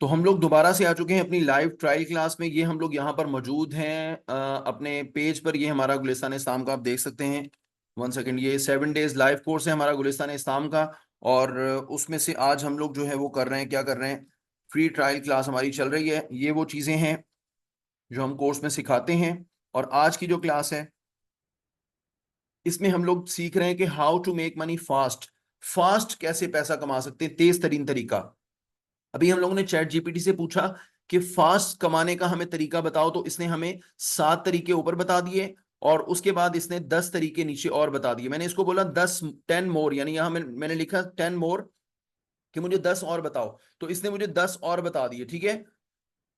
तो हम लोग दोबारा से आ चुके हैं अपनी लाइव ट्रायल क्लास में। ये हम लोग यहाँ पर मौजूद हैं अपने पेज पर। ये हमारा गुलिस्तान इस्लाम का आप देख सकते हैं। 1 सेकेंड, ये 7 डेज लाइव कोर्स है हमारा गुलिस्तान इस्लाम का। और उसमें से आज हम लोग जो है वो कर रहे हैं, क्या कर रहे हैं, फ्री ट्रायल क्लास हमारी चल रही है। ये वो चीज़ें हैं जो हम कोर्स में सिखाते हैं। और आज की जो क्लास है इसमें हम लोग सीख रहे हैं कि how to make money fast. Fast कैसे पैसा कमा सकते हैं, तेज तरीन तरीका। अभी हम लोगों ने चैट जीपीटी से पूछा कि फास्ट कमाने का हमें तरीका बताओ, तो इसने हमें 7 तरीके ऊपर बता दिए और उसके बाद इसने 10 तरीके नीचे और बता दिए। मैंने इसको बोला 10 मोर, यानी यहां मैंने लिखा 10 मोर कि मुझे 10 और बताओ, तो इसने मुझे 10 और बता दिए। ठीक है,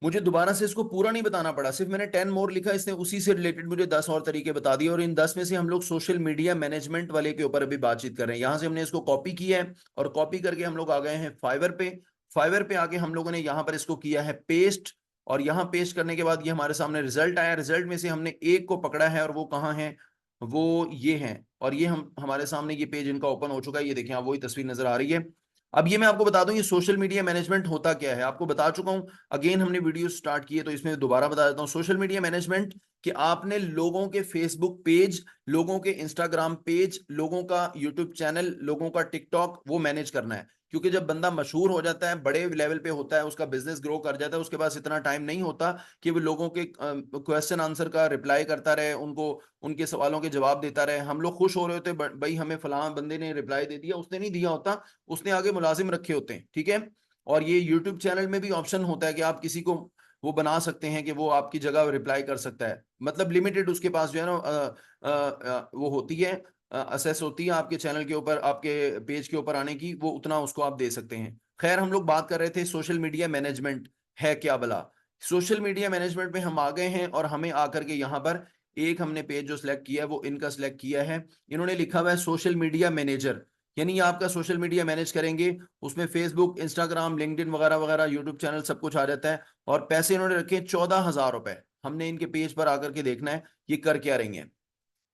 मुझे दोबारा से इसको पूरा नहीं बताना पड़ा, सिर्फ मैंने 10 मोर लिखा, इसने उसी से रिलेटेड मुझे 10 और तरीके बता दिए। और इन 10 में से हम लोग सोशल मीडिया मैनेजमेंट वाले के ऊपर अभी बातचीत कर रहे हैं। यहां से हमने इसको कॉपी किया है और कॉपी करके हम लोग आ गए हैं फाइवर पे। फाइवर पे आके हम लोगों ने यहाँ पर इसको किया है पेस्ट। और यहाँ पेस्ट करने के बाद ये हमारे सामने रिजल्ट आया। रिजल्ट में से हमने एक को पकड़ा है और वो कहाँ है, वो ये है। और ये हम हमारे सामने ये पेज इनका ओपन हो चुका है। ये देखें, आप वही तस्वीर नजर आ रही है। अब ये मैं आपको बता दूं ये सोशल मीडिया मैनेजमेंट होता क्या है, आपको बता चुका हूं। अगेन हमने वीडियो स्टार्ट की है तो इसमें दोबारा बता देता हूँ। सोशल मीडिया मैनेजमेंट कि आपने लोगों के फेसबुक पेज, लोगों के इंस्टाग्राम पेज, लोगों का यूट्यूब चैनल, लोगों का टिकटॉक वो मैनेज करना है। क्योंकि जब बंदा मशहूर हो जाता है, बड़े लेवल पे होता है, उसका बिजनेस ग्रो कर जाता है, उसके पास इतना टाइम नहीं होता कि वो लोगों के क्वेश्चन आंसर का रिप्लाई करता रहे, उनको उनके सवालों के जवाब देता रहे। हम लोग खुश हो रहे होते भाई हमें फलां बंदे ने रिप्लाई दे दिया, उसने नहीं दिया होता, उसने आगे मुलाजिम रखे होते हैं। ठीक है। और ये यूट्यूब चैनल में भी ऑप्शन होता है कि आप किसी को वो बना सकते हैं कि वो आपकी जगह रिप्लाई कर सकता है। मतलब लिमिटेड उसके पास जो है ना वो होती है, असेस होती है आपके चैनल के ऊपर, आपके पेज के ऊपर आने की, वो उतना उसको आप दे सकते हैं। खैर, हम लोग बात कर रहे थे सोशल मीडिया मैनेजमेंट है क्या भला। सोशल मीडिया मैनेजमेंट में हम आ गए हैं और हमें आकर के यहाँ पर एक हमने पेज जो सिलेक्ट किया है वो इनका सिलेक्ट किया है। इन्होंने लिखा हुआ है सोशल मीडिया मैनेजर, यानी ये आपका सोशल मीडिया मैनेज करेंगे। उसमें फेसबुक, इंस्टाग्राम, लिंक्डइन वगैरह वगैरह, यूट्यूब चैनल सब कुछ आ जाता है। और पैसे इन्होंने रखे 14,000 रुपए। हमने इनके पेज पर आकर के देखना है ये कर क्या रही हैं।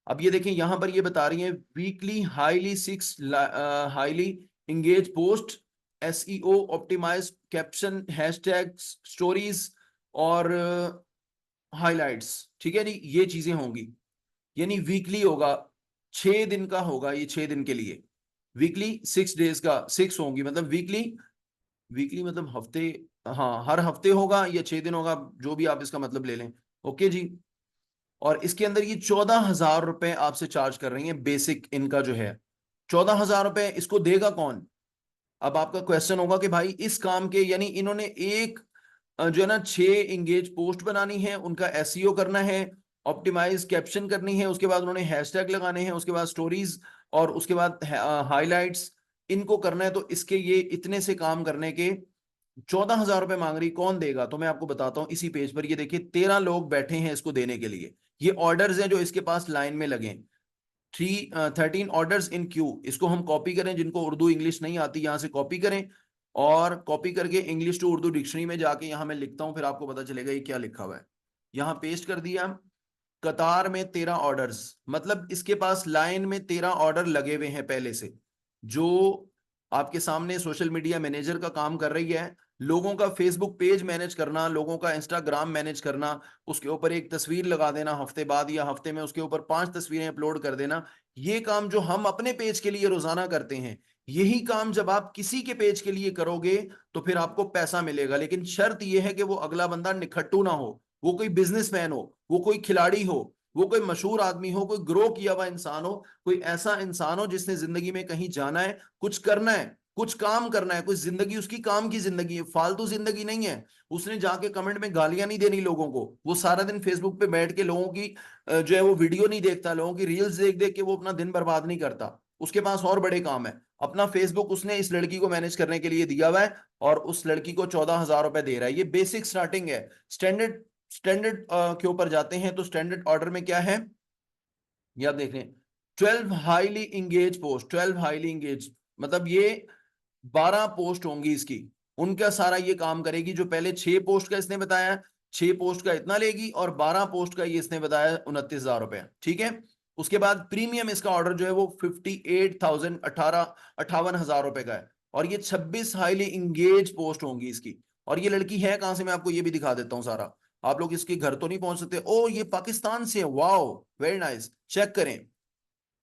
अब ये देखें, यहां पर ये बता रही है weekly highly engage post, SEO optimise caption, hashtag, stories और हाइलाइट्स। ठीक है जी, ये चीजें होंगी। यानी वीकली होगा, 6 दिन का होगा ये, 6 दिन के लिए। वीकली 6 डेज का, 6 होंगी मतलब वीकली। वीकली मतलब हफ्ते, हाँ हर हफ्ते होगा या 6 दिन होगा, जो भी आप इसका मतलब ले लें। ओके जी। और इसके अंदर ये 14,000 रुपए आपसे चार्ज कर रही है, बेसिक इनका जो है 14,000 रुपए। इसको देगा कौन। अब आपका क्वेश्चन होगा कि भाई इस काम के, यानी इन्होंने एक जो है ना 6 इंगेज पोस्ट बनानी है, उनका एसईओ करना है, ऑप्टिमाइज कैप्शन करनी है, उसके बाद उन्होंने हैशटैग लगाने हैं, उसके बाद स्टोरीज और उसके बाद हाइलाइट्स, इनको करना है। तो इसके ये इतने से काम करने के 14,000 रुपए मांग रही, कौन देगा। तो मैं आपको बताता हूं, इसी पेज पर ये देखिए 13 लोग बैठे हैं इसको देने के लिए। ये ऑर्डर्स हैं जो इसके पास लाइन में लगे। 13 ऑर्डर्स इन क्यू। इसको हम कॉपी करें, जिनको उर्दू इंग्लिश नहीं आती यहां से कॉपी करें, और कॉपी करके इंग्लिश टू उर्दू डिक्शनरी में जाके यहां मैं लिखता हूं, फिर आपको पता चलेगा ये क्या लिखा हुआ है। यहां पेस्ट कर दिया। कतार में 13 ऑर्डर्स, मतलब इसके पास लाइन में 13 ऑर्डर लगे हुए हैं पहले से। जो आपके सामने सोशल मीडिया मैनेजर का काम कर रही है, लोगों का फेसबुक पेज मैनेज करना, लोगों का इंस्टाग्राम मैनेज करना, उसके ऊपर एक तस्वीर लगा देना हफ्ते बाद, या हफ्ते में उसके ऊपर 5 तस्वीरें अपलोड कर देना। ये काम जो हम अपने पेज के लिए रोजाना करते हैं, यही काम जब आप किसी के पेज के लिए करोगे तो फिर आपको पैसा मिलेगा। लेकिन शर्त यह है कि वो अगला बंदा निखट्टू ना हो, वो कोई बिजनेसमैन हो, वो कोई खिलाड़ी हो, वो कोई मशहूर आदमी हो, कोई ग्रो किया हुआ इंसान हो, कोई ऐसा इंसान हो जिसने जिंदगी में कहीं जाना है, कुछ करना है, कुछ काम करना है, कुछ जिंदगी उसकी काम की जिंदगी है, फालतू जिंदगी नहीं है। उसने जाके कमेंट में गालियां नहीं देनी लोगों को, वो सारा दिन फेसबुक पे बैठ के लोगों की जो है वो वीडियो नहीं देखता, लोगों की रील्स देख देख के वो अपना दिन बर्बाद नहीं करता। उसके पास और बड़े काम है। अपना फेसबुक उसने इस लड़की को मैनेज करने के लिए दिया हुआ है और उस लड़की को 14,000 रुपए दे रहा है। ये बेसिक स्टार्टिंग है। स्टैंडर्ड स्टैंडर्ड के ऊपर जाते हैं तो स्टैंडर्ड ऑर्डर में क्या है, ये आप देख रहे हैं। 12 highly engage post, 12 highly engage मतलब ये 12 पोस्ट होंगी इसकी, उनका सारा ये काम करेगी। जो पहले 6 पोस्ट का इसने बताया, 6 पोस्ट का इतना लेगी, और 12 पोस्ट का ये इसने बताया 29,000 रुपए। ठीक है। उसके बाद प्रीमियम इसका ऑर्डर जो है वो 58,000, 58,000 रुपए का है। और ये 26 हाईली इंगेज पोस्ट होंगी इसकी, और ये लड़की है कहां से, मैं आपको ये भी दिखा देता हूं सारा। आप लोग इसके घर तो नहीं पहुंच सकते। ओ ये पाकिस्तान से है, वाओ वेरी नाइस, चेक करें,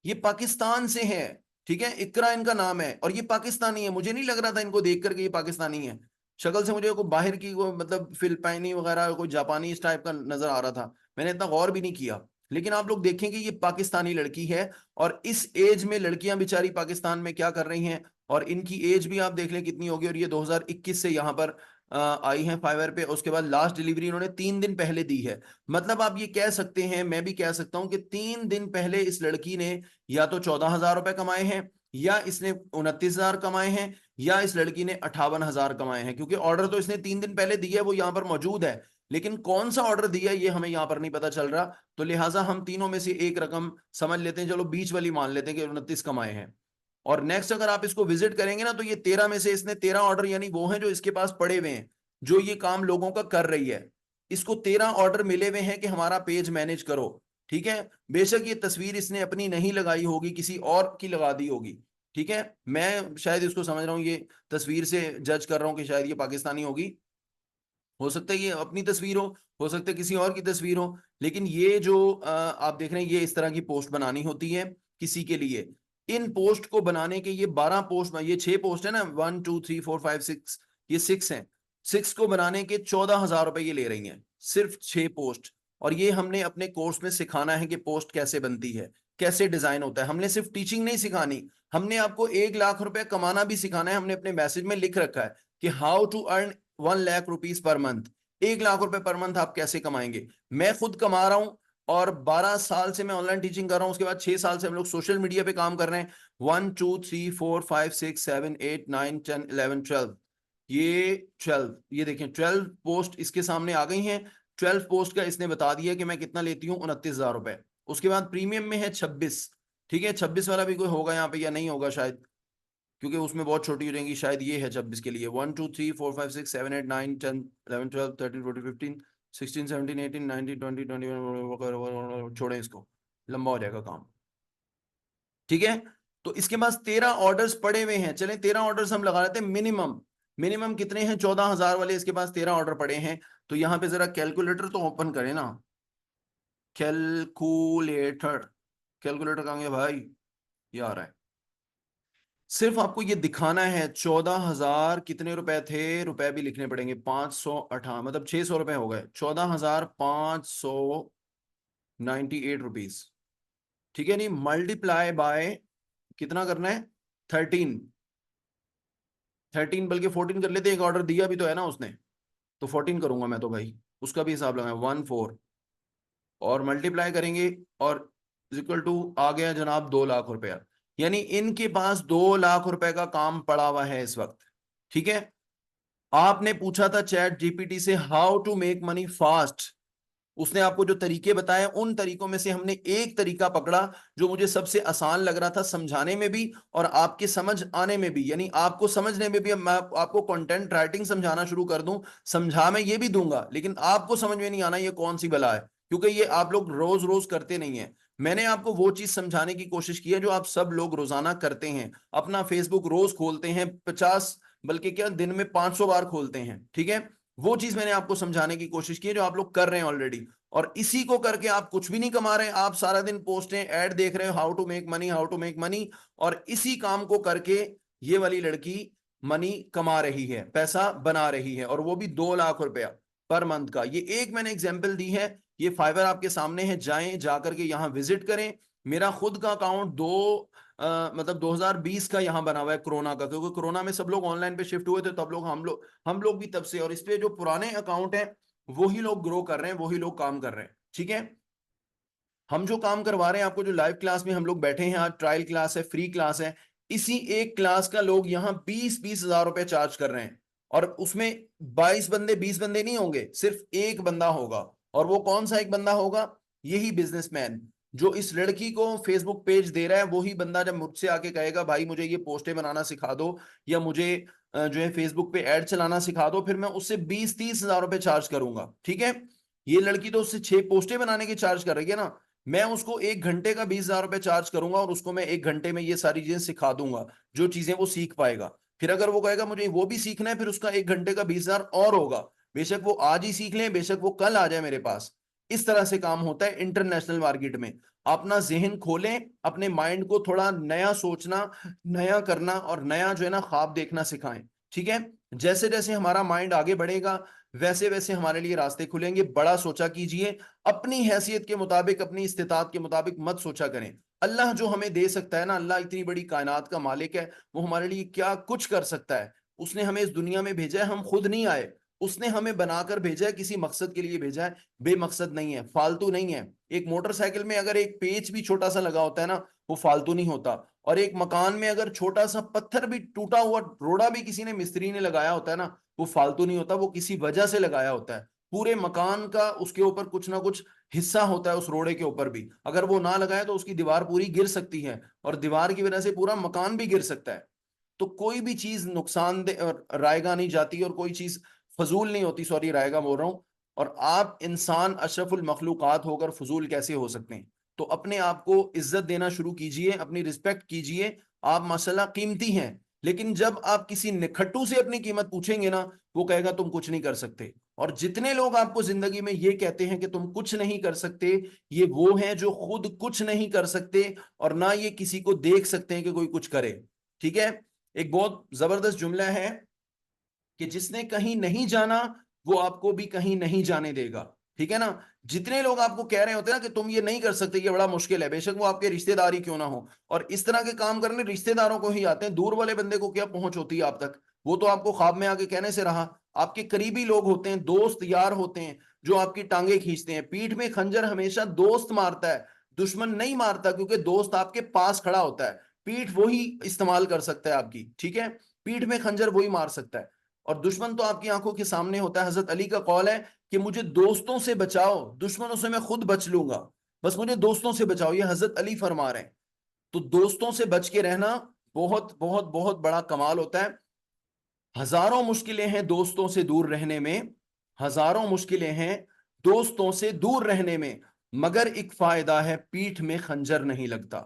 ये पाकिस्तान से है। ठीक है, इकरा इनका नाम है और ये पाकिस्तानी है। मुझे नहीं लग रहा था इनको देख करके ये पाकिस्तानी है, शक्ल से मुझे कोई बाहर की कोई मतलब फिलिपाइनी वगैरह कोई जापानी इस टाइप का नजर आ रहा था, मैंने इतना गौर भी नहीं किया। लेकिन आप लोग देखेंगे ये पाकिस्तानी लड़की है। और इस एज में लड़कियां बेचारी पाकिस्तान में क्या कर रही हैं, और इनकी एज भी आप देख लें कितनी होगी। और ये 2021 से यहाँ पर आई हैं फाइवर पे। उसके बाद लास्ट डिलीवरी इन्होंने 3 दिन पहले दी है। मतलब आप ये कह सकते हैं, मैं भी कह सकता हूं कि 3 दिन पहले इस लड़की ने या तो 14,000 रुपए कमाए हैं, या इसने 29,000 कमाए हैं, या इस लड़की ने 58,000 कमाए हैं। क्योंकि ऑर्डर तो इसने 3 दिन पहले दिया है, वो यहां पर मौजूद है, लेकिन कौन सा ऑर्डर दिया ये हमें यहां पर नहीं पता चल रहा। तो लिहाजा हम तीनों में से एक रकम समझ लेते हैं, चलो बीच वाली मान लेते हैं कि 29 कमाए हैं। और नेक्स्ट अगर आप इसको विजिट करेंगे ना, तो ये 13 में से इसने 13 ऑर्डर यानी वो हैं जो इसके पास पड़े हुए हैं, जो ये काम लोगों का कर रही है। इसको 13 ऑर्डर मिले हुए हैं कि हमारा पेज मैनेज करो। ठीक है, बेशक ये तस्वीर इसने अपनी नहीं लगाई होगी, किसी और की लगा दी होगी। ठीक है, मैं शायद इसको समझ रहा हूँ, ये तस्वीर से जज कर रहा हूँ कि शायद ये पाकिस्तानी होगी। हो सकता है ये अपनी तस्वीर हो सकता है किसी और की तस्वीर हो। लेकिन ये जो आप देख रहे हैं, ये इस तरह की पोस्ट बनानी होती है किसी के लिए। इन पोस्ट को बनाने के ये 12 पोस्ट, ये 6 पोस्ट है ना, 1 2 3 4 5 6, ये 6 हैं। 6 को बनाने के 14,000 रुपए ये ले रही हैं, सिर्फ 6 पोस्ट। और ये हमने अपने कोर्स में सिखाना है कि पोस्ट कैसे बनती है, कैसे डिजाइन होता है। हमने सिर्फ टीचिंग नहीं सिखानी, हमने आपको 1 लाख रुपए कमाना भी सिखाना है। हमने अपने मैसेज में लिख रखा है कि how to earn 1 lakh rupees per month. 1 lakh रुपए पर मंथ आप कैसे कमाएंगे। मैं खुद कमा रहा हूं, और 12 साल से मैं ऑनलाइन टीचिंग कर रहा हूं। उसके बाद 6 साल से हम लोग सोशल मीडिया पे काम कर रहे हैं। 1 2 3 4 5 6 7 8 9 10 11 12, ये 12, ये देखें 12 पोस्ट इसके सामने आ गई हैं। 12 पोस्ट का इसने बता दिया कि मैं कितना लेती हूँ, 29,000 रुपए। उसके बाद प्रीमियम में है 26। ठीक है, 26 वाला भी कोई होगा यहाँ पे या नहीं होगा शायद, क्योंकि उसमें बहुत छोटी हो जाएंगी। शायद ये है 26 के लिए। 1 2 3 4 5 6 7 8 9 10 11 12 13 14 15 16 17 18 19 20 21, छोड़ें इसको, लंबा हो जाएगा काम। ठीक है, तो इसके पास 13 ऑर्डर्स पड़े हुए हैं। चलें 13 ऑर्डर्स हम लगा लेते हैं मिनिमम। मिनिमम कितने हैं, 14,000 वाले इसके पास 13 ऑर्डर पड़े हैं। तो यहां पे जरा कैलकुलेटर तो ओपन करें ना, कैलकुलेटर। कैलकुलेटर कहां गया भाई, ये आ रहा है। सिर्फ आपको ये दिखाना है 14,000 कितने रुपए थे, रुपए भी लिखने पड़ेंगे, 518 मतलब 600 रुपए हो गए, 14,598 रुपीज। ठीक है, नहीं मल्टीप्लाई बाय कितना करना है, 13। 13 बल्कि 14 कर लेते, एक ऑर्डर दिया भी तो है ना उसने, तो 14 करूंगा मैं तो भाई, उसका भी हिसाब लगाए 1 4 और मल्टीप्लाई करेंगे, और इक्वल टू आ गया जनाब 2 लाख रुपया। यानी इनके पास 2 लाख रुपए का काम पड़ा हुआ है इस वक्त। ठीक है, आपने पूछा था चैट जीपीटी से how to make money fast, उसने आपको जो तरीके बताए उन तरीकों में से हमने एक तरीका पकड़ा जो मुझे सबसे आसान लग रहा था समझाने में भी और आपके समझ आने में भी। यानी आपको समझने में भी, मैं आपको कंटेंट राइटिंग समझाना शुरू कर दूं, समझा मैं ये भी दूंगा, लेकिन आपको समझ में नहीं आना ये कौन सी बला है, क्योंकि ये आप लोग रोज रोज करते नहीं है। मैंने आपको वो चीज समझाने की कोशिश की है जो आप सब लोग रोजाना करते हैं। अपना फेसबुक रोज खोलते हैं, 50 बल्कि क्या दिन में 500 बार खोलते हैं। ठीक है, वो चीज मैंने आपको समझाने की कोशिश की है जो आप लोग कर रहे हैं ऑलरेडी। और इसी को करके आप कुछ भी नहीं कमा रहे हैं, आप सारा दिन पोस्टें ऐड देख रहे हो, how to make money, how to make money. और इसी काम को करके ये वाली लड़की मनी कमा रही है, पैसा बना रही है, और वो भी 2 लाख रुपया पर मंथ का। ये एक मैंने एग्जांपल दी है, ये फाइवर आपके सामने है, जाएं जाकर के यहां विजिट करें। मेरा खुद का अकाउंट मतलब 2020 का यहाँ बना हुआ है, कोरोना का, क्योंकि कोरोना में सब लोग ऑनलाइन पे शिफ्ट हुए थे, तब लोग हम लोग भी तब से। और इस पे जो पुराने अकाउंट है वही लोग ग्रो कर रहे हैं, वही लोग काम कर रहे हैं। ठीक है, हम जो काम करवा रहे हैं आपको, जो लाइव क्लास में हम लोग बैठे हैं आज, ट्रायल क्लास है, फ्री क्लास है, इसी एक क्लास का लोग यहाँ 20-20 हजार रुपए चार्ज कर रहे हैं। और उसमें 22 बंदे 20 बंदे नहीं होंगे, सिर्फ एक बंदा होगा। और वो कौन सा एक बंदा होगा, यही बिजनेसमैन जो इस लड़की को फेसबुक पेज दे रहा है। वही बंदा जब मुझसे आके कहेगा भाई मुझे ये पोस्टें बनाना सिखा दो, या मुझे जो है फेसबुक पे ऐड चलाना सिखा दो, फिर मैं उससे 20-30 हजार रुपए चार्ज करूंगा। ठीक है, ये लड़की तो उससे 6 पोस्टें बनाने की चार्ज कर रही है ना, मैं उसको 1 घंटे का 20,000 रुपए चार्ज करूंगा, और उसको मैं 1 घंटे में ये सारी चीजें सिखा दूंगा, जो चीजें वो सीख पाएगा। फिर अगर वो कहेगा मुझे वो भी सीखना है, फिर उसका 1 घंटे का 20,000 और होगा। बेशक वो आज ही सीख लें, बेशक वो कल आ जाए मेरे पास। इस तरह से काम होता है इंटरनेशनल मार्केट में। अपना जहन खोलें, अपने माइंड को थोड़ा नया सोचना, नया करना और नया जो है ना ख्वाब देखना सिखाएं। ठीक है, जैसे जैसे हमारा माइंड आगे बढ़ेगा वैसे वैसे हमारे लिए रास्ते खुलेंगे। बड़ा सोचा कीजिए, अपनी हैसियत के मुताबिक, अपनी इस्तिताअत के मुताबिक मत सोचा करें। अल्लाह जो हमें दे सकता है ना, अल्लाह इतनी बड़ी कायनात का मालिक है, वो हमारे लिए क्या कुछ कर सकता है। उसने हमें इस दुनिया में भेजा है, हम खुद नहीं आए, उसने हमें बनाकर भेजा है, किसी मकसद के लिए भेजा है, बेमकसद नहीं है, फालतू नहीं है। एक मोटरसाइकिल में अगर एक पेच भी छोटा सा लगा होता है ना, वो फालतू नहीं होता। और एक मकान में अगर छोटा सा पत्थर भी, टूटा हुआ रोड़ा भी किसी ने, मिस्त्री ने लगाया होता है ना, वो फालतू नहीं होता, वो किसी वजह से लगाया होता है। पूरे मकान का उसके ऊपर कुछ ना कुछ हिस्सा होता है, उस रोड़े के ऊपर भी। अगर वो ना लगाए तो उसकी दीवार पूरी गिर सकती है, और दीवार की वजह से पूरा मकान भी गिर सकता है। तो कोई भी चीज नुकसानदेह और रायगा नहीं जाती, और कोई चीज फजूल नहीं होती, सॉरी रायगा बोल रहा हूं। और आप इंसान अशरफुल मखलूकात होकर फजूल कैसे हो सकते हैं? तो अपने आप को इज्जत देना शुरू कीजिए, अपनी रिस्पेक्ट कीजिए। आप माशाल्लाह कीमती हैं। लेकिन जब आप किसी निखट्टू से अपनी कीमत पूछेंगे ना, वो कहेगा तुम कुछ नहीं कर सकते। और जितने लोग आपको जिंदगी में ये कहते हैं कि तुम कुछ नहीं कर सकते, ये वो हैं जो खुद कुछ नहीं कर सकते, और ना ये किसी को देख सकते हैं कि कोई कुछ करे। ठीक है, एक बहुत जबरदस्त जुमला है कि जिसने कहीं नहीं जाना, वो आपको भी कहीं नहीं जाने देगा। ठीक है ना? जितने लोग आपको कह रहे होते हैं ना कि तुम ये नहीं कर सकते, ये बड़ा मुश्किल है, बेशक वो आपके रिश्तेदार ही क्यों ना हो। और इस तरह के काम करने रिश्तेदारों को ही आते हैं, दूर वाले बंदे को क्या पहुंच होती है आप तक? वो तो आपको ख्वाब में आके कहने से रहा। आपके करीबी लोग होते हैं, दोस्त यार होते हैं, जो आपकी टांगे खींचते हैं। पीठ में खंजर हमेशा दोस्त मारता है, दुश्मन नहीं मारता, क्योंकि दोस्त आपके पास खड़ा होता है। पीठ वही इस्तेमाल कर सकता है आपकी। ठीक है, पीठ में खंजर वही मार सकता है, और दुश्मन तो आपकी आंखों के सामने होता है। हजरत अली का कौल है कि मुझे दोस्तों से बचाओ, दुश्मनों से मैं खुद बच लूंगा, बस मुझे दोस्तों से बचाओ। ये हजरत अली फरमा रहे हैं। तो दोस्तों से बच के रहना बहुत बहुत बहुत बड़ा कमाल होता है। हजारों मुश्किलें हैं दोस्तों से दूर रहने में, हजारों मुश्किलें हैं दोस्तों से दूर रहने में, मगर एक फायदा है, पीठ में खंजर नहीं लगता।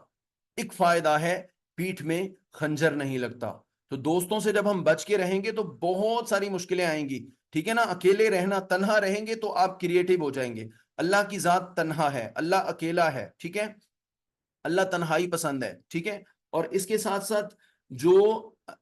एक फायदा है, पीठ में खंजर नहीं लगता। तो दोस्तों से जब हम बच के रहेंगे तो बहुत सारी मुश्किलें आएंगी। ठीक है ना? अकेले रहना, तन्हा रहेंगे तो आप क्रिएटिव हो जाएंगे। अल्लाह की जात तन्हा है, अल्लाह अकेला है। ठीक है, अल्लाह तन्हाई पसंद है। ठीक है, और इसके साथ साथ जो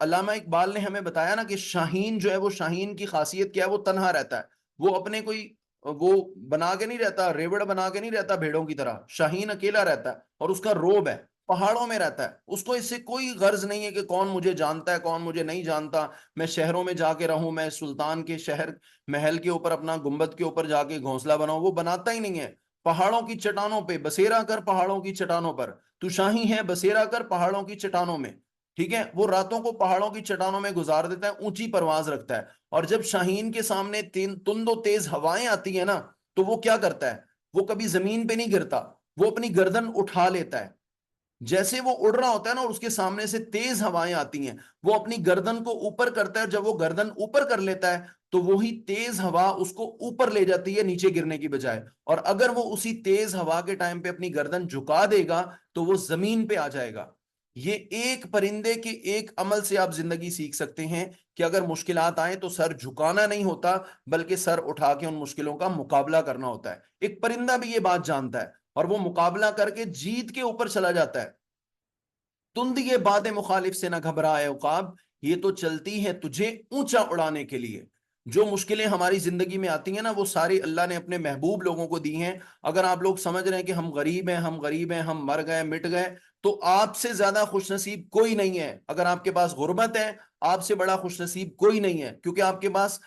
अल्लामा इकबाल ने हमें बताया ना कि शाहीन जो है, वो शाहीन की खासियत क्या है? वो तन्हा रहता है। वो अपने कोई वो बना के नहीं रहता, रेवड़ बना के नहीं रहता भेड़ों की तरह। शाहीन अकेला रहता है, और उसका रोब है, पहाड़ों में रहता है। उसको इससे कोई गर्ज नहीं है कि कौन मुझे जानता है, कौन मुझे नहीं जानता। मैं शहरों में जाके रहूं, मैं सुल्तान के शहर महल के ऊपर, अपना गुंबद के ऊपर जाके घोंसला बनाऊं, वो बनाता ही नहीं है। पहाड़ों की चट्टानों पे बसेरा कर, पहाड़ों की चट्टानों पर तू शाही है, बसेरा कर पहाड़ों की चट्टानों में। ठीक है, वो रातों को पहाड़ों की चट्टानों में गुजार देता है, ऊंची परवाज रखता है। और जब शाहीन के सामने तुंदो तेज हवाएं आती है ना, तो वो क्या करता है? वो कभी जमीन पे नहीं गिरता, वो अपनी गर्दन उठा लेता है। जैसे वो उड़ रहा होता है ना, और उसके सामने से तेज हवाएं आती हैं, वो अपनी गर्दन को ऊपर करता है। जब वो गर्दन ऊपर कर लेता है, तो वही तेज हवा उसको ऊपर ले जाती है, नीचे गिरने की बजाय। और अगर वो उसी तेज हवा के टाइम पे अपनी गर्दन झुका देगा, तो वो जमीन पे आ जाएगा। ये एक परिंदे के एक अमल से आप जिंदगी सीख सकते हैं कि अगर मुश्किलात आए तो सर झुकाना नहीं होता, बल्कि सर उठा के उन मुश्किलों का मुकाबला करना होता है। एक परिंदा भी ये बात जानता है, और वो मुकाबला करके जीत के ऊपर चला जाता है। तुंद ये बातें मुखालिफ से ना घबराए उकाब, ये तो चलती है तुझे ऊंचा उड़ाने के लिए। जो मुश्किलें हमारी जिंदगी में आती हैं ना, वो सारी अल्लाह ने अपने महबूब लोगों को दी हैं। अगर आप लोग समझ रहे हैं कि हम गरीब हैं, हम गरीब हैं, हम मर गए, मिट गए, तो आपसे ज्यादा खुशनसीब कोई नहीं है। अगर आपके पास गुर्बत है, आपसे बड़ा खुशनसीब कोई नहीं है, क्योंकि आपके पास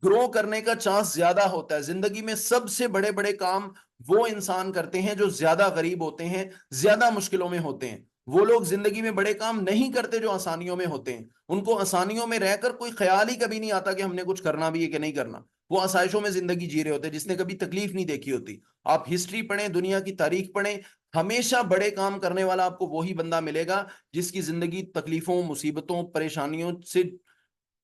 ग्रो करने का चांस ज्यादा होता है। जिंदगी में सबसे बड़े बड़े काम वो इंसान करते हैं जो ज्यादा गरीब होते हैं, ज्यादा मुश्किलों में होते हैं। वो लोग जिंदगी में बड़े काम नहीं करते जो आसानियों में होते हैं। उनको आसानियों में रहकर कोई ख्याल ही कभी नहीं आता कि हमने कुछ करना भी है कि नहीं करना। वो आसाइशों में जिंदगी जी रहे होते हैं, जिसने कभी तकलीफ नहीं देखी होती। आप हिस्ट्री पढ़ें, दुनिया की तारीख पढ़ें, हमेशा बड़े काम करने वाला आपको वही बंदा मिलेगा जिसकी जिंदगी तकलीफों, मुसीबतों, परेशानियों से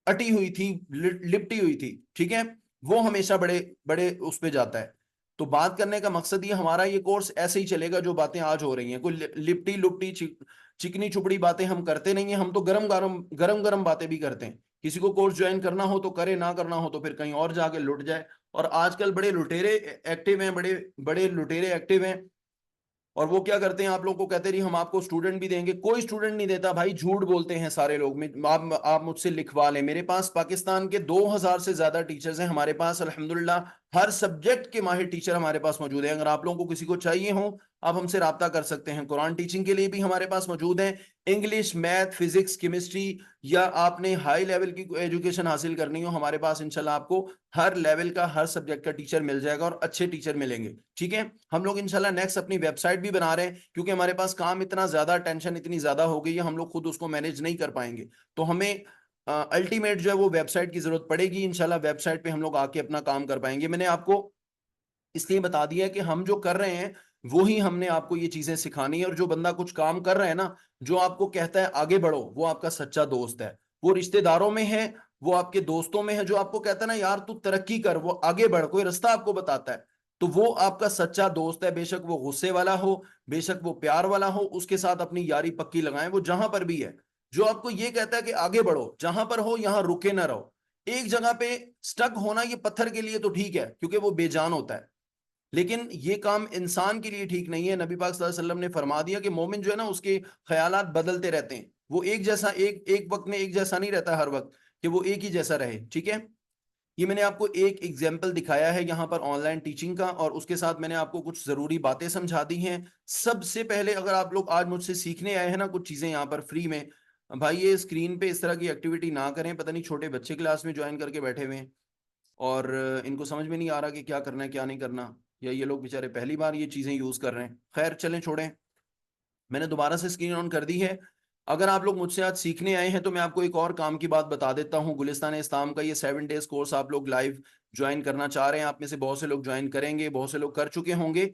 अटी हुई थी, लिपटी हुई थी। ठीक है, वो हमेशा बड़े बड़े उस पे जाता है। तो बात करने का मकसद ये, हमारा ये कोर्स ऐसे ही चलेगा जो बातें आज हो रही हैं, कोई लिपटी लुपटी चिकनी चुपड़ी बातें हम करते नहीं है, हम तो गरम गरम बातें भी करते हैं। किसी को कोर्स ज्वाइन करना हो तो करे, ना करना हो तो फिर कहीं और जाके लुट जाए। और आजकल बड़े लुटेरे एक्टिव हैं, बड़े बड़े लुटेरे एक्टिव हैं, और वो क्या करते हैं, आप लोगों को कहते रही हम आपको स्टूडेंट भी देंगे। कोई स्टूडेंट नहीं देता भाई, झूठ बोलते हैं सारे लोग। आप मुझसे लिखवा लें, मेरे पास पाकिस्तान के 2000 से ज्यादा टीचर्स हैं हमारे पास अल्हम्दुलिल्लाह। हर सब्जेक्ट के माहिर टीचर हमारे पास मौजूद हैं। अगर आप लोगों को किसी को चाहिए हो, आप हमसे राब्ता कर सकते हैं। कुरान टीचिंग के लिए भी हमारे पास मौजूद हैं। इंग्लिश, मैथ, फिजिक्स, केमिस्ट्री, या आपने हाई लेवल की एजुकेशन हासिल करनी हो, हमारे पास इंशाल्लाह आपको हर लेवल का, हर सब्जेक्ट का टीचर मिल जाएगा, और अच्छे टीचर मिलेंगे। ठीक है, हम लोग इंशाल्लाह नेक्स्ट अपनी वेबसाइट भी बना रहे हैं, क्योंकि हमारे पास काम इतना ज्यादा, टेंशन इतनी ज्यादा हो गई है, हम लोग खुद उसको मैनेज नहीं कर पाएंगे। तो हमें अल्टीमेट जो है वो वेबसाइट की जरूरत पड़ेगी। इंशाल्लाह वेबसाइट पे हम लोग आके अपना काम कर पाएंगे। मैंने आपको इसलिए बता दिया है कि हम जो कर रहे हैं वो ही हमने आपको ये चीजें सिखानी है। और जो बंदा कुछ काम कर रहा है ना, जो आपको कहता है आगे बढ़ो, वो आपका सच्चा दोस्त है। वो रिश्तेदारों में है, वो आपके दोस्तों में है, जो आपको कहता है ना यार तू तरक्की कर, वो आगे बढ़, कोई रास्ता आपको बताता है, तो वो आपका सच्चा दोस्त है। बेशक वो गुस्से वाला हो, बेशक वो प्यार वाला हो, उसके साथ अपनी यारी पक्की लगाएं, वो जहां पर भी है। जो आपको ये कहता है कि आगे बढ़ो, जहां पर हो यहां रुके ना रहो। एक जगह पे स्टक होना ये पत्थर के लिए तो ठीक है, क्योंकि वो बेजान होता है, लेकिन ये काम इंसान के लिए ठीक नहीं है। नबी पाक सल्लल्लाहु अलैहि वसल्लम ने फरमा दिया कि मोमिन जो है ना, उसके ख्यालात बदलते रहते हैं। वो एक जैसा, एक एक वक्त में एक जैसा नहीं रहता हर वक्त, कि वो एक ही जैसा रहे। ठीक है, ये मैंने आपको एक एग्जाम्पल दिखाया है यहाँ पर ऑनलाइन टीचिंग का, और उसके साथ मैंने आपको कुछ जरूरी बातें समझा दी हैं। सबसे पहले अगर आप लोग आज मुझसे सीखने आए हैं ना कुछ चीजें यहाँ पर फ्री में, भाई ये स्क्रीन पे इस तरह की एक्टिविटी ना करें। पता नहीं छोटे बच्चे क्लास में ज्वाइन करके बैठे हुए हैं, और इनको समझ में नहीं आ रहा कि क्या करना है क्या नहीं करना, या ये लोग बेचारे पहली बार ये चीजें यूज कर रहे हैं। खैर चलें, छोड़ें। मैंने दोबारा से स्क्रीन ऑन कर दी है। अगर आप लोग मुझसे आज सीखने आए हैं तो मैं आपको एक और काम की बात बता देता हूँ। गुलिस्तान इस्लाम का ये 7 डेज कोर्स आप लोग लाइव ज्वाइन करना चाह रहे हैं, आप में से बहुत से लोग ज्वाइन करेंगे, बहुत से लोग कर चुके होंगे।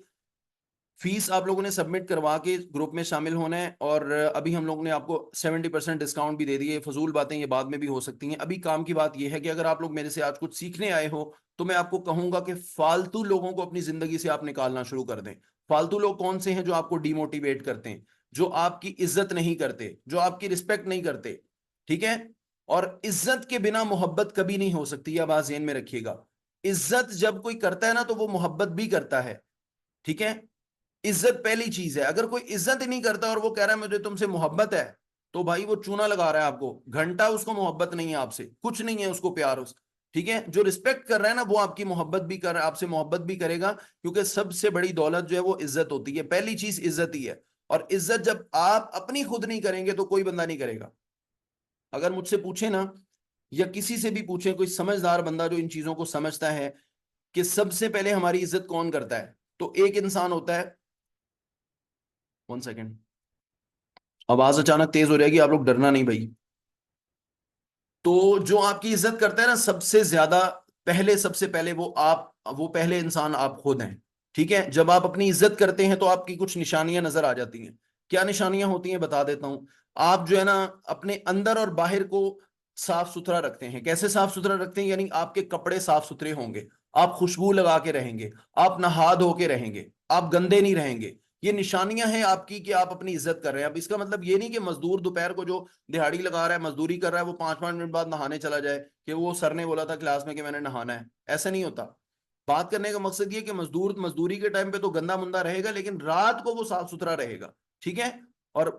फीस आप लोगों ने सबमिट करवा के ग्रुप में शामिल होना है, और अभी हम लोग ने आपको 70% डिस्काउंट भी दे दिए। फजूल बातें ये बाद में भी हो सकती हैं। अभी काम की बात ये है कि अगर आप लोग मेरे से आज कुछ सीखने आए हो, तो मैं आपको कहूंगा कि फालतू लोगों को अपनी जिंदगी से आप निकालना शुरू कर दें। फालतू लोग कौन से हैं? जो आपको डिमोटिवेट करते हैं, जो आपकी इज्जत नहीं करते, जो आपकी रिस्पेक्ट नहीं करते। ठीक है, और इज्जत के बिना मोहब्बत कभी नहीं हो सकती, यह बात ज़हन में रखिएगा। इज्जत जब कोई करता है ना, तो वो मोहब्बत भी करता है। ठीक है, इज्जत पहली चीज है। अगर कोई इज्जत ही नहीं करता और वो कह रहा है मुझे तुमसे मोहब्बत है, तो भाई वो चूना लगा रहा है आपको। घंटा उसको मोहब्बत नहीं है आपसे, कुछ नहीं है उसको प्यार उस। ठीक है, जो रिस्पेक्ट कर रहा है ना, वो आपकी मोहब्बत भी कर, आपसे मोहब्बत भी करेगा, क्योंकि सबसे बड़ी दौलत जो है वो इज्जत होती है। पहली चीज इज्जत ही है, और इज्जत जब आप अपनी खुद नहीं करेंगे तो कोई बंदा नहीं करेगा। अगर मुझसे पूछे ना, या किसी से भी पूछे, कोई समझदार बंदा जो इन चीजों को समझता है कि सबसे पहले हमारी इज्जत कौन करता है, तो एक इंसान होता है। 1 सेकेंड, आवाज अचानक तेज हो जाएगी, आप लोग डरना नहीं भाई। तो जो आपकी इज्जत करता है ना सबसे ज्यादा, पहले सबसे पहले वो पहले इंसान आप खुद हैं। ठीक है, जब आप अपनी इज्जत करते हैं तो आपकी कुछ निशानियां नजर आ जाती हैं। क्या निशानियां होती हैं बता देता हूं। आप जो है ना अपने अंदर और बाहर को साफ सुथरा रखते हैं। कैसे साफ सुथरा रखते हैं? यानी आपके कपड़े साफ सुथरे होंगे, आप खुशबू लगा के रहेंगे, आप नहा धो के रहेंगे, आप गंदे नहीं रहेंगे। ये निशानियां हैं आपकी कि आप अपनी इज्जत कर रहे हैं। अब इसका मतलब ये नहीं कि मजदूर दोपहर को जो दिहाड़ी लगा रहा है, मजदूरी कर रहा है, वो 5-5 मिनट बाद नहाने चला जाए कि वो सर ने बोला था क्लास में कि मैंने नहाना है। ऐसा नहीं होता। बात करने का मकसद ये कि मजदूर मजदूरी के टाइम पे तो गंदा मुंदा रहेगा, लेकिन रात को वो साफ सुथरा रहेगा। ठीक है, और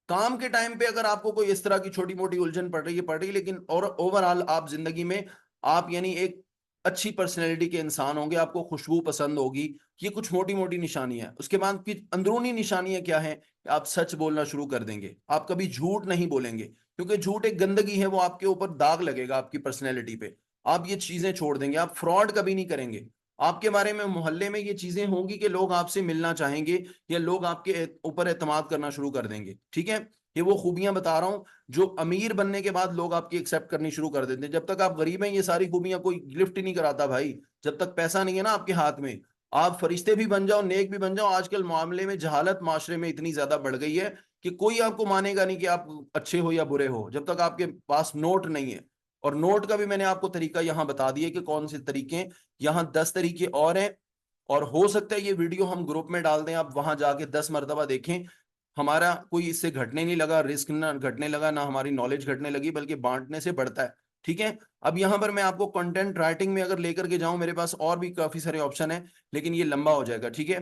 काम के टाइम पे अगर आपको कोई इस तरह की छोटी मोटी उलझन पड़ रही है, लेकिन और ओवरऑल आप जिंदगी में, आप यानी एक अच्छी पर्सनैलिटी के इंसान होंगे, आपको खुशबू पसंद होगी। ये कुछ मोटी मोटी निशानियां। उसके बाद की अंदरूनी निशानियां क्या है? आप सच बोलना शुरू कर देंगे, आप कभी झूठ नहीं बोलेंगे, क्योंकि झूठ एक गंदगी है, वो आपके ऊपर दाग लगेगा आपकी पर्सनैलिटी पे। आप ये चीजें छोड़ देंगे, आप फ्रॉड कभी नहीं करेंगे। आपके बारे में मोहल्ले में ये चीजें होंगी कि लोग आपसे मिलना चाहेंगे, या लोग आपके ऊपर एतमाद करना शुरू कर देंगे। ठीक है, ये वो खूबियां बता रहा हूं जो अमीर बनने के बाद लोग आपकी एक्सेप्ट करनी शुरू कर देते हैं। जब तक आप गरीब हैं, ये सारी खूबियां कोई गिफ्ट ही नहीं कराता भाई। जब तक पैसा नहीं है ना आपके हाथ में, आप फरिश्ते भी बन जाओ, नेक भी बन जाओ, आजकल मामले में जहालत माशरे में इतनी ज्यादा बढ़ गई है कि कोई आपको मानेगा नहीं कि आप अच्छे हो या बुरे हो, जब तक आपके पास नोट नहीं है। और नोट का भी मैंने आपको तरीका यहां बता दिया कि कौन से तरीके। यहाँ 10 तरीके और हैं, और हो सकता है ये वीडियो हम ग्रुप में डाल दें, आप वहां जाके 10 मरतबा देखें। हमारा कोई इससे घटने नहीं लगा, रिस्क ना घटने लगा, ना हमारी नॉलेज घटने लगी, बल्कि बांटने से बढ़ता है। ठीक है, अब यहां पर मैं आपको कंटेंट राइटिंग में अगर लेकर के जाऊं, मेरे पास और भी काफी सारे ऑप्शन है, लेकिन ये लंबा हो जाएगा। ठीक है,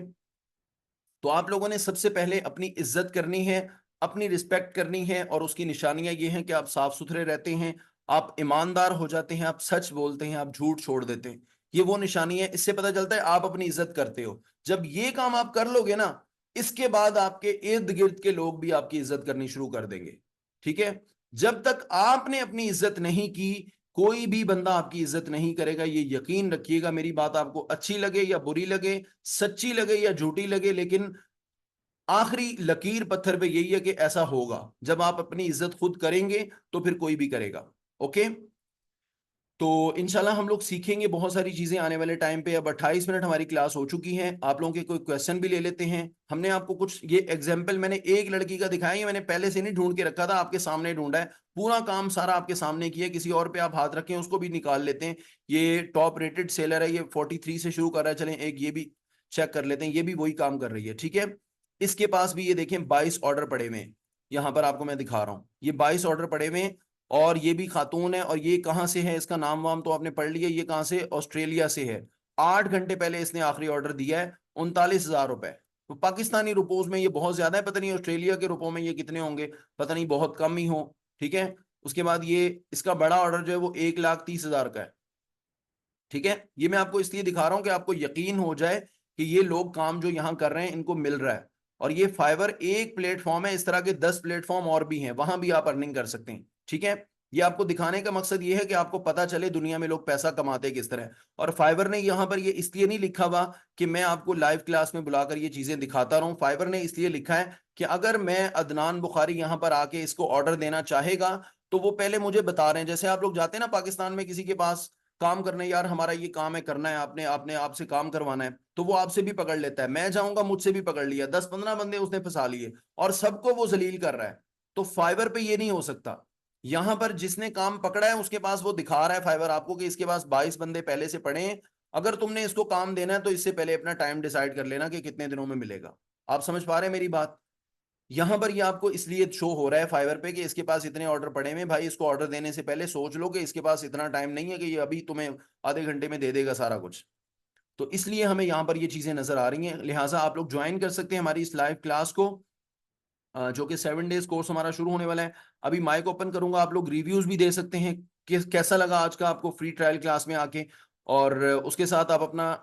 तो आप लोगों ने सबसे पहले अपनी इज्जत करनी है, अपनी रिस्पेक्ट करनी है, और उसकी निशानियां ये हैं कि आप साफ सुथरे रहते हैं, आप ईमानदार हो जाते हैं, आप सच बोलते हैं, आप झूठ छोड़ देते हैं। ये वो निशानी है, इससे पता चलता है आप अपनी इज्जत करते हो। जब ये काम आप कर लोगे ना, इसके बाद आपके इर्द गिर्द के लोग भी आपकी इज्जत करनी शुरू कर देंगे। ठीक है, जब तक आपने अपनी इज्जत नहीं की, कोई भी बंदा आपकी इज्जत नहीं करेगा। ये यकीन रखिएगा, मेरी बात आपको अच्छी लगे या बुरी लगे, सच्ची लगे या झूठी लगे, लेकिन आखिरी लकीर पत्थर पे यही है कि ऐसा होगा। जब आप अपनी इज्जत खुद करेंगे तो फिर कोई भी करेगा। ओके, तो इंशाल्लाह हम लोग सीखेंगे बहुत सारी चीजें आने वाले टाइम पे। अब 28 मिनट हमारी क्लास हो चुकी है, आप लोगों के कोई क्वेश्चन भी ले लेते हैं। हमने आपको कुछ ये एग्जाम्पल मैंने एक लड़की का दिखाया, ये मैंने पहले से नहीं ढूंढ के रखा था, आपके सामने ढूंढा है। पूरा काम सारा आपके सामने किया, किसी और पे आप हाथ रखें उसको भी निकाल लेते हैं। ये टॉप रेटेड सेलर है, ये 43 से शुरू कर रहा है। चलें एक ये भी चेक कर लेते हैं, ये भी वही काम कर रही है। ठीक है, इसके पास भी ये देखें 22 ऑर्डर पड़े हुए हैं, यहां पर आपको मैं दिखा रहा हूं, ये 22 ऑर्डर पड़े हुए हैं। और ये भी खातून है, और ये कहां से है, इसका नाम वाम तो आपने पढ़ लिया, ये कहां से, ऑस्ट्रेलिया से है। 8 घंटे पहले इसने आखिरी ऑर्डर दिया है, 39,000 रुपए। तो पाकिस्तानी रुपयों में ये बहुत ज्यादा है, पता नहीं ऑस्ट्रेलिया के रुपयों में ये कितने होंगे, पता नहीं, बहुत कम ही हो। ठीक है, उसके बाद ये इसका बड़ा ऑर्डर जो है वो 1,30,000 का है। ठीक है, ये मैं आपको इसलिए दिखा रहा हूं कि आपको यकीन हो जाए कि ये लोग काम जो यहां कर रहे हैं इनको मिल रहा है। और ये फाइवर एक प्लेटफॉर्म है, इस तरह के 10 प्लेटफॉर्म और भी हैं, वहां भी आप अर्निंग कर सकते हैं। ठीक है, ये आपको दिखाने का मकसद ये है कि आपको पता चले दुनिया में लोग पैसा कमाते किस तरह। और फाइवर ने यहां पर ये इसलिए नहीं लिखा हुआ कि मैं आपको लाइव क्लास में बुलाकर ये चीजें दिखाता रहूं। फाइवर ने इसलिए लिखा है कि अगर मैं अदनान बुखारी यहां पर आके इसको ऑर्डर देना चाहेगा, तो वो पहले मुझे बता रहे हैं। जैसे आप लोग जाते हैं ना पाकिस्तान में किसी के पास काम करने, यार हमारा ये काम है, करना है, आपने आपने आपसे काम करवाना है, तो वो आपसे भी पकड़ लेता है। मैं जाऊंगा, मुझसे भी पकड़ लिया, 10-15 बंदे उसने फंसा लिए, और सबको वो जलील कर रहा है। तो फाइवर पे ये नहीं हो सकता। यहां पर जिसने काम पकड़ा है उसके पास वो दिखा रहा है फाइवर आपको कि इसके पास 22 बंदे पहले से पड़े हैं। अगर तुमने इसको काम देना है तो इससे पहले अपना टाइम डिसाइड कर लेना कि कितने दिनों में मिलेगा। आप समझ पा रहे हैं मेरी बात? यहां पर ये आपको इसलिए शो हो रहा है फाइवर पे कि इसके पास इतने ऑर्डर पड़े हुए हैं, भाई इसको ऑर्डर देने से पहले सोच लो कि इसके पास इतना टाइम नहीं है कि ये अभी तुम्हें आधे घंटे में दे देगा सारा कुछ। तो इसलिए हमें यहाँ पर ये चीजें नजर आ रही हैं। लिहाजा आप लोग ज्वाइन कर सकते हैं हमारी इस लाइव क्लास को, जो कि 7 डेज कोर्स हमारा शुरू होने वाला है। अभी माइक ओपन करूंगा, आप लोग रिव्यूज भी दे सकते हैं कि कैसा लगा आज का आपको फ्री ट्रायल क्लास में आके। और उसके साथ आप अपना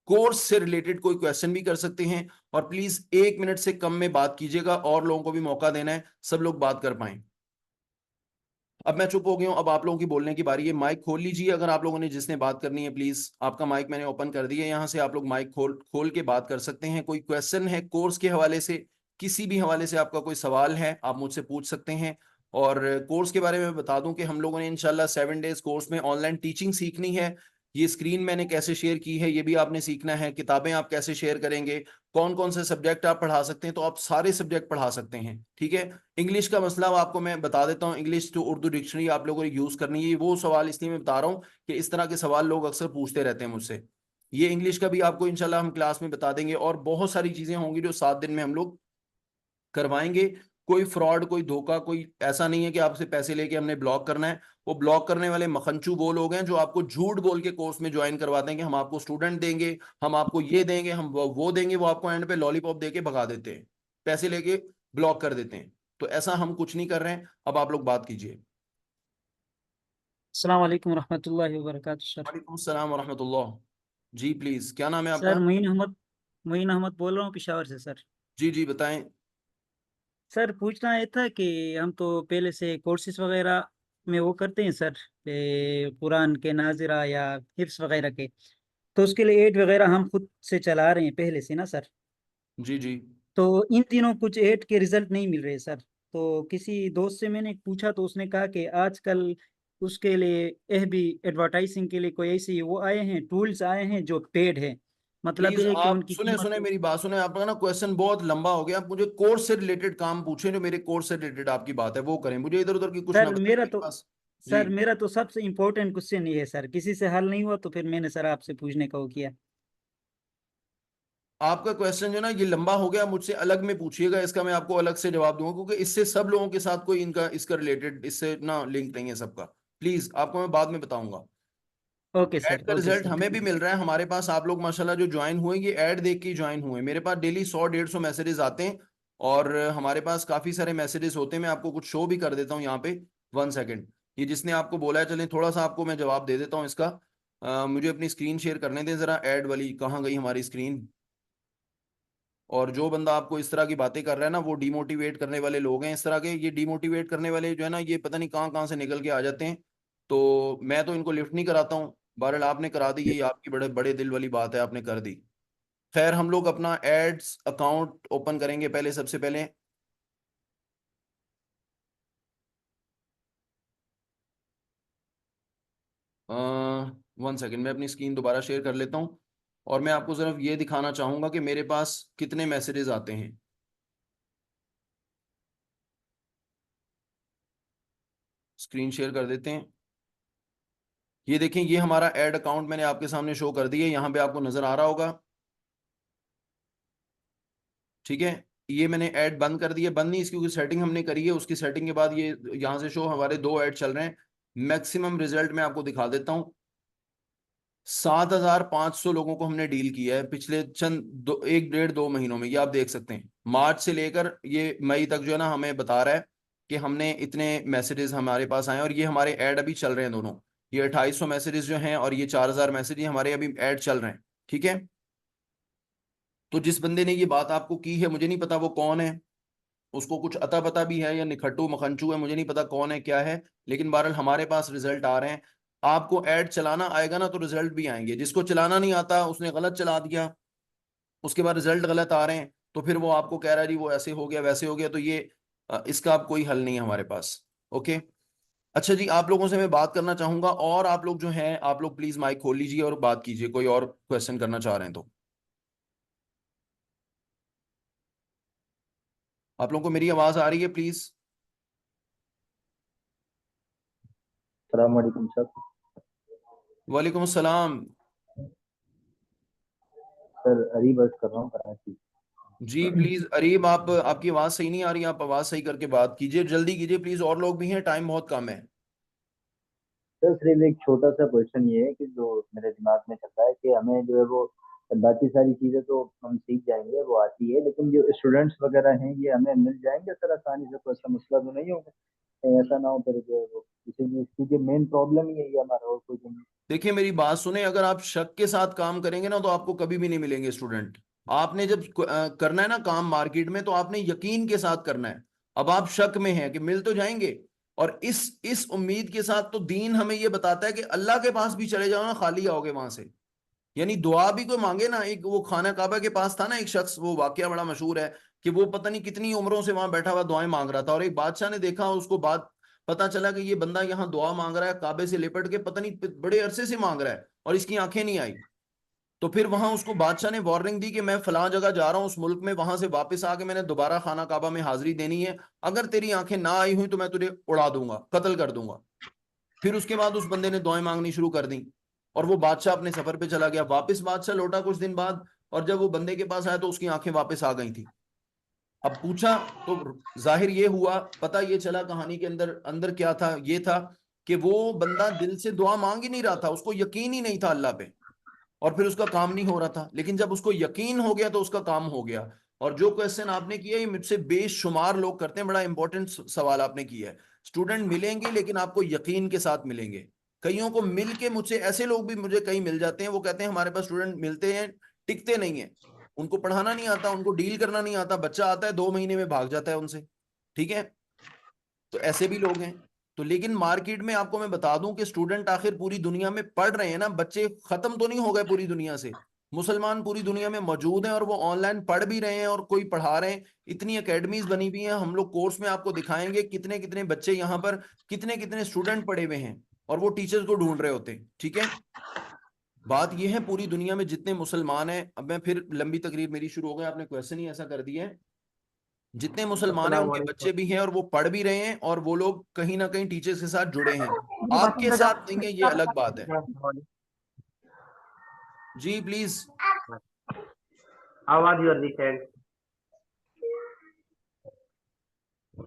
कोर्स से रिलेटेड कोई क्वेश्चन भी कर सकते हैं। और प्लीज 1 मिनट से कम में बात कीजिएगा, और लोगों को भी मौका देना है, सब लोग बात कर पाए। अब मैं चुप हो गया हूं, अब आप लोगों की बोलने की बारी है। माइक खोल लीजिए अगर आप लोगों ने जिसने बात करनी है, प्लीज आपका माइक मैंने ओपन कर दिया है, यहां से आप लोग माइक खोल खोल के बात कर सकते हैं। कोई क्वेश्चन है कोर्स के हवाले से, किसी भी हवाले से आपका कोई सवाल है, आप मुझसे पूछ सकते हैं। और कोर्स के बारे में बता दूं कि हम लोगों ने इंशाल्लाह 7 डेज कोर्स में ऑनलाइन टीचिंग सीखनी है। ये स्क्रीन मैंने कैसे शेयर की है ये भी आपने सीखना है, किताबें आप कैसे शेयर करेंगे, कौन कौन से सब्जेक्ट आप पढ़ा सकते हैं, तो आप सारे सब्जेक्ट पढ़ा सकते हैं। ठीक है, इंग्लिश का मसला आपको मैं बता देता हूँ, इंग्लिश टू उर्दू डिक्शनरी आप लोगों ने यूज करनी है। वो सवाल इसलिए मैं बता रहा हूँ कि इस तरह के सवाल लोग अक्सर पूछते रहते हैं मुझसे। ये इंग्लिश का भी आपको इंशाल्लाह हम क्लास में बता देंगे, और बहुत सारी चीजें होंगी जो 7 दिन में हम लोग करवाएंगे। कोई फ्रॉड, कोई धोखा, कोई ऐसा नहीं है कि आपसे पैसे लेके हमने ब्लॉक करना है। वो ब्लॉक करने वाले मखंचू वो लोग हैं जो आपको झूठ बोल के कोर्स में ज्वाइन करवा देंगे, हम आपको स्टूडेंट देंगे, हम आपको ये देंगे, हम वो देंगे, वो आपको एंड पे लॉलीपॉप देके भगा देते हैं, पैसे लेके ब्लॉक कर देते हैं। तो ऐसा हम कुछ नहीं कर रहे हैं। अब आप लोग बात कीजिए। अस्सलाम वालेकुम रहमतुल्लाहि व बरकातुहू सर। वालेकुम सलाम वरहमतुल्लाह। जी प्लीज, क्या नाम है सर आपका? मोइन अहमद बोल रहा हूँ पेशावर से सर। जी जी बताएं। सर पूछना ये था कि हम तो पहले से कोर्सेज वगैरह में वो करते हैं सर, कुरान के नाजिरा या हिफ्स वगैरह के, तो उसके लिए एड वगैरह हम खुद से चला रहे हैं पहले से ना सर। जी जी तो इन दिनों कुछ एड के रिजल्ट नहीं मिल रहे सर। तो किसी दोस्त से मैंने पूछा तो उसने कहा कि आजकल उसके लिए यह भी एडवर्टाइजिंग के लिए कोई ऐसी वो आए हैं, टूल्स आए हैं जो पेड है। मतलब प्लीज ये है कि आप उनकी सुने कीमत। सुने मेरी बात सुने, आपका ना क्वेश्चन बहुत लंबा हो गया। आप मुझे कोर्स से रिलेटेड काम पूछे, जो मेरे कोर्स से रिलेटेड आपकी बात है वो करें, मुझे इधर उधर की कुछ ना सर बताएं मेरा मेरे तो पास। जी सर मेरा तो सबसे इम्पोर्टेंट क्वेश्चन ये है सर, किसी से हल नहीं हुआ तो फिर मैंने सर आपसे पूछने का वो किया। आपका क्वेश्चन जो ना ये लंबा हो गया, मुझसे अलग में पूछिएगा, इसका मैं आपको अलग से जवाब दूंगा, क्योंकि इससे सब लोगों के साथ कोई इनका इसका रिलेटेड इससे ना लिंक नहीं है सबका। प्लीज आपको मैं बाद में बताऊंगा। ओके ऐड सर, का ओके रिजल्ट सर। हमें भी मिल रहा है, हमारे पास आप लोग माशाल्लाह जो ज्वाइन हुए ये ऐड देख के ज्वाइन हुए। मेरे पास डेली 100-150 मैसेजेस आते हैं, और हमारे पास काफी सारे मैसेजेस होते हैं। मैं आपको कुछ शो भी कर देता हूँ यहाँ पे, 1 सेकेंड। ये जिसने आपको बोला है, चलें थोड़ा सा आपको मैं जवाब दे देता हूँ इसका। मुझे अपनी स्क्रीन शेयर करने दें जरा, ऐड वाली कहाँ गई हमारी स्क्रीन। और जो बंदा आपको इस तरह की बातें कर रहा है ना, वो डिमोटिवेट करने वाले लोग हैं। इस तरह के ये डिमोटिवेट करने वाले जो है ना, ये पता नहीं कहाँ कहाँ से निकल के आ जाते हैं। तो मैं तो इनको लिफ्ट नहीं कराता हूँ। बहरहाल आपने करा दी, ये आपकी बड़े बड़े दिल वाली बात है, आपने कर दी। खैर हम लोग अपना एड्स अकाउंट ओपन करेंगे पहले, सबसे पहले। 1 सेकेंड, मैं अपनी स्क्रीन दोबारा शेयर कर लेता हूँ, और मैं आपको सिर्फ ये दिखाना चाहूंगा कि मेरे पास कितने मैसेजेस आते हैं। स्क्रीन शेयर कर देते हैं। ये देखें, ये हमारा ऐड अकाउंट मैंने आपके सामने शो कर दिया, यहाँ पे आपको नजर आ रहा होगा। ठीक है, ये मैंने ऐड बंद कर दिया। बंद नहीं, इसकी क्योंकि सेटिंग हमने करी है, उसकी सेटिंग के बाद ये यहाँ से शो हमारे 2 ऐड चल रहे हैं। मैक्सिमम रिजल्ट मैं आपको दिखा देता हूँ। 7,500 लोगों को हमने डील किया है पिछले चंद 1 डेढ़ 2 महीनों में। ये आप देख सकते हैं, मार्च से लेकर ये मई तक जो है ना, हमें बता रहा है कि हमने इतने मैसेजेस हमारे पास आए। और ये हमारे ऐड अभी चल रहे हैं दोनों, ये 2,800 मैसेजेस जो हैं और ये 4,000 मैसेज हमारे अभी ऐड चल रहे हैं। ठीक है, तो जिस बंदे ने ये बात आपको की है, मुझे नहीं पता वो कौन है, उसको कुछ अता पता भी है या निखट्टू मखंचू है, मुझे नहीं पता कौन है क्या है, लेकिन बहरहाल हमारे पास रिजल्ट आ रहे हैं। आपको ऐड चलाना आएगा ना, तो रिजल्ट भी आएंगे। जिसको चलाना नहीं आता, उसने गलत चला दिया, उसके बाद रिजल्ट गलत आ रहे हैं, तो फिर वो आपको कह रहा है जी वो ऐसे हो गया वैसे हो गया, तो ये इसका अब कोई हल नहीं है हमारे पास। ओके, अच्छा जी, आप लोगों से मैं बात करना चाहूंगा, और आप लोग जो हैं, आप लोग प्लीज माइक खोल लीजिए और बात कीजिए, कोई और क्वेश्चन करना चाह रहे हैं तो। आप लोगों को मेरी आवाज आ रही है प्लीज? अस्सलाम वालेकुम सर। वालेकुम अस्सलाम। सर अरीब अर्ज कर रहा हूँ कराची। जी प्लीज अरीब, आप आपकी आवाज सही नहीं आ रही, आप आवाज सही करके बात कीजिए, जल्दी कीजिए प्लीज, और लोग भी हैं, टाइम बहुत कम है। सर सिर्फ एक छोटा सा क्वेश्चन ये है कि जो मेरे दिमाग में चल रहा है कि हमें जो है वो बाकी सारी चीजें तो हम सीख जाएंगे, वो आती है, लेकिन जो स्टूडेंट्स वगैरह हैं ये हमें मिल जाएंगे सर आसानी से? कोई ऐसा मसला तो नहीं होगा? कहीं ऐसा ना हो फिर जो है वो, इसीलिए इसकी मेन प्रॉब्लम ही है ये हमारा, और कोई नहीं। देखिए मेरी बात सुने, अगर आप शक के साथ काम करेंगे ना, तो आपको कभी भी नहीं मिलेंगे स्टूडेंट। आपने जब करना है ना काम मार्केट में, तो आपने यकीन के साथ करना है। अब आप शक में हैं कि मिल तो जाएंगे, और इस उम्मीद के साथ, तो दीन हमें ये बताता है कि अल्लाह के पास भी चले जाओ ना, खाली आओगे वहां से। यानी दुआ भी कोई मांगे ना, एक वो खाना काबा के पास था ना एक शख्स, वो वाकया बड़ा मशहूर है, कि वो पता नहीं कितनी उम्रों से वहां बैठा हुआ दुआएं मांग रहा था, और एक बादशाह ने देखा उसको, बात पता चला कि ये बंदा यहाँ दुआ मांग रहा है काबे से लिपट के, पता नहीं बड़े अरसे से मांग रहा है, और इसकी आंखें नहीं आई। तो फिर वहां उसको बादशाह ने वार्निंग दी कि मैं फलां जगह जा रहा हूँ उस मुल्क में, वहां से वापस आके मैंने दोबारा खाना काबा में हाजिरी देनी है, अगर तेरी आंखें ना आई हुई तो मैं तुझे उड़ा दूंगा, कत्ल कर दूंगा। फिर उसके बाद उस बंदे ने दुआएं मांगनी शुरू कर दी, और वो बादशाह अपने सफर पे चला गया। वापस बादशाह लौटा कुछ दिन बाद, और जब वो बंदे के पास आया तो उसकी आंखें वापस आ गई थी। अब पूछा तो जाहिर ये हुआ, पता ये चला कहानी के अंदर अंदर क्या था, ये था कि वो बंदा दिल से दुआ मांग ही नहीं रहा था, उसको यकीन ही नहीं था अल्लाह पे, और फिर उसका काम नहीं हो रहा था। लेकिन जब उसको यकीन हो गया तो उसका काम हो गया। और जो क्वेश्चन आपने किया, ये मुझसे बेशुमार लोग करते हैं, बड़ा इंपॉर्टेंट सवाल आपने किया है। स्टूडेंट मिलेंगे, लेकिन आपको यकीन के साथ मिलेंगे। कईयों को मिल के, मुझसे ऐसे लोग भी मुझे कई मिल जाते हैं, वो कहते हैं हमारे पास स्टूडेंट मिलते हैं, टिकते नहीं है, उनको पढ़ाना नहीं आता, उनको डील करना नहीं आता, बच्चा आता है 2 महीने में भाग जाता है उनसे। ठीक है, तो ऐसे भी लोग हैं। तो लेकिन मार्केट में आपको मैं बता दूं कि स्टूडेंट आखिर पूरी दुनिया में पढ़ रहे हैं ना, बच्चे खत्म तो नहीं हो गए पूरी दुनिया से। मुसलमान पूरी दुनिया में मौजूद हैं, और वो ऑनलाइन पढ़ भी रहे हैं, और कोई पढ़ा रहे हैं। इतनी एकेडमीज बनी हुई हैं, हम लोग कोर्स में आपको दिखाएंगे कितने कितने बच्चे यहाँ पर, कितने कितने स्टूडेंट पढ़े हुए हैं, और वो टीचर्स को ढूंढ रहे होते हैं। ठीक है, बात यह है पूरी दुनिया में जितने मुसलमान हैं, अब मैं फिर लंबी तकरीर मेरी शुरू हो गई, आपने क्वेश्चन ही ऐसा कर दिया है। जितने मुसलमान हैं अस्सलाम उनके वालेकुम। बच्चे भी हैं, और वो पढ़ भी रहे हैं, और वो लोग कहीं ना कहीं टीचर्स के साथ जुड़े हैं। आपके साथ नहीं है, ये अलग बात है। जी please. How was your weekend?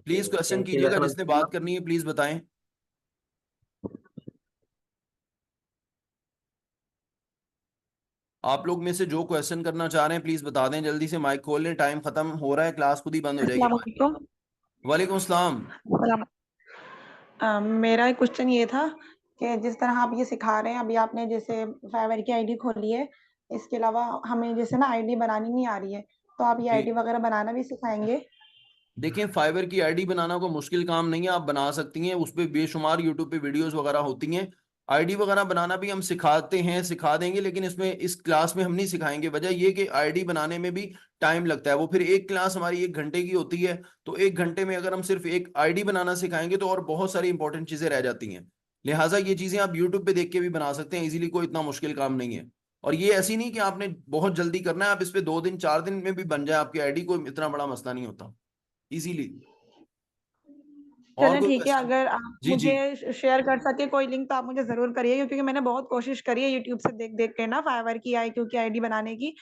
Please question Thank you, कीजिएगा, Lakshman जिसने Sharma. बात करनी है प्लीज बताएं। आप लोग में से जो क्वेश्चन करना चाह रहे हैं प्लीज बता दें, जल्दी से माइक खोल लें, टाइम खत्म हो रहा है, क्लास खुद ही बंद हो जाएगी। अस्सलाम वालेकुम। वालेकुम अस्सलाम। सलाम। मेरा एक क्वेश्चन ये था कि जिस तरह आप ये सिखा रहे हैं, अभी आपने जैसे फाइवर की आईडी खोली है, इसके अलावा हमें जैसे ना आईडी बनानी नहीं आ रही है, तो आप ये जी। आईडी वगैरह बनाना भी सिखाएंगे? देखिए, फाइवर की आईडी बनाना कोई मुश्किल काम नहीं है, आप बना सकती हैं, उस पर बेशुमार यूट्यूब पे वीडियोस वगैरह होती हैं। आईडी वगैरह बनाना भी हम सिखाते हैं, सिखा देंगे, लेकिन इसमें इस क्लास में हम नहीं सिखाएंगे। वजह ये कि आईडी बनाने में भी टाइम लगता है, वो फिर एक क्लास हमारी 1 घंटे की होती है, तो 1 घंटे में अगर हम सिर्फ एक आईडी बनाना सिखाएंगे तो और बहुत सारी इंपॉर्टेंट चीजें रह जाती हैं। लिहाजा ये चीजें आप यूट्यूब पे देख के भी बना सकते हैं इजीली, कोई इतना मुश्किल काम नहीं है। और ये ऐसी नहीं कि आपने बहुत जल्दी करना है, आप इस पे 2 दिन 4 दिन में भी बन जाए आपकी आईडी, कोई इतना बड़ा मसला नहीं होता, इजीली। और चलें कोई ठीक है, क्वेश्चन? अगर आप जी जी। मुझे शेयर कर सके कोई लिंक तो आप मुझे ज़रूर करिए, क्योंकि मैंने बहुत कोशिश करी है यूट्यूब से देख के ना फाइवर की IQ की आईडी बनाने की,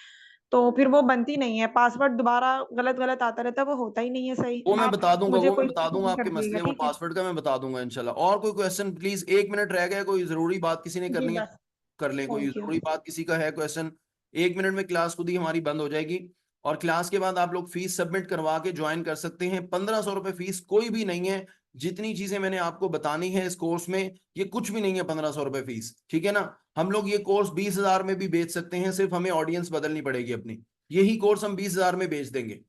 तो फिर वो बनती नहीं है, पासवर्ड दोबारा गलत आता रहता है, वो होता ही नहीं है सही। वो मैं आप बता दूंगा, मुझे वो मैं कोई बता दूंगा कर आपके दीजिएगा, मसले, वो ठीक है? पासवर्ड का मैं बता दूंगा इंशाल्लाह। और कोई क्वेश्चन प्लीज, 1 मिनट रह गया, कोई जरूरी बात किसी ने जी करनी है बस, कर लें, कोई थैंक यू। जरूरी बात किसी का है क्वेश्चन। 1 मिनट में क्लास खुद ही हमारी बंद हो जाएगी, और क्लास के बाद आप लोग फीस सबमिट करवा के ज्वाइन कर सकते हैं। 1500 रुपए फीस, कोई भी नहीं है। जितनी चीजें मैंने आपको बतानी है इस कोर्स में, ये कुछ भी नहीं है 1500 रुपए फीस, ठीक है ना। हम लोग ये कोर्स 20,000 में भी बेच सकते हैं, सिर्फ हमें ऑडियंस बदलनी पड़ेगी अपनी। यही कोर्स हम 20,000 में बेच देंगे,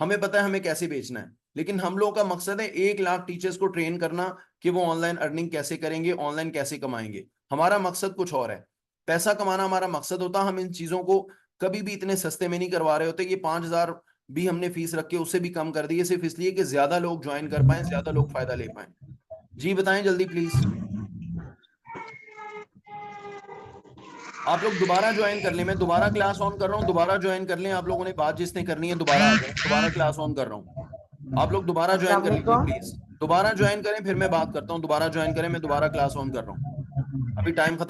हमें पता है हमें कैसे बेचना है। लेकिन हम लोगों का मकसद है 1 लाख टीचर्स को ट्रेन करना कि वो ऑनलाइन अर्निंग कैसे करेंगे, ऑनलाइन कैसे कमाएंगे। हमारा मकसद कुछ और है, पैसा कमाना हमारा मकसद होता। हम इन चीजों को कभी भी इतने सस्ते में नहीं करवा रहे होते। ये 5,000 भी हमने फीस रख के उससे भी कम कर दी है, सिर्फ इसलिए कि ज्यादा लोग ज्वाइन कर पाए, ज्यादा लोग फायदा ले पाए। जी बताएं जल्दी प्लीज। आप लोग दोबारा ज्वाइन कर लें, मैं दोबारा क्लास ऑन कर रहा हूँ, दोबारा ज्वाइन कर लें। आप लोगों ने बात जिसने करनी है दोबारा आ जाए, दोबारा क्लास ऑन कर रहा हूँ। आप लोग दोबारा ज्वाइन कर लीजिए प्लीज, दोबारा ज्वाइन करें, फिर मैं बात करता हूँ। दोबारा ज्वाइन करें, मैं दोबारा क्लास ऑन कर रहा हूँ, अभी टाइम खत्म।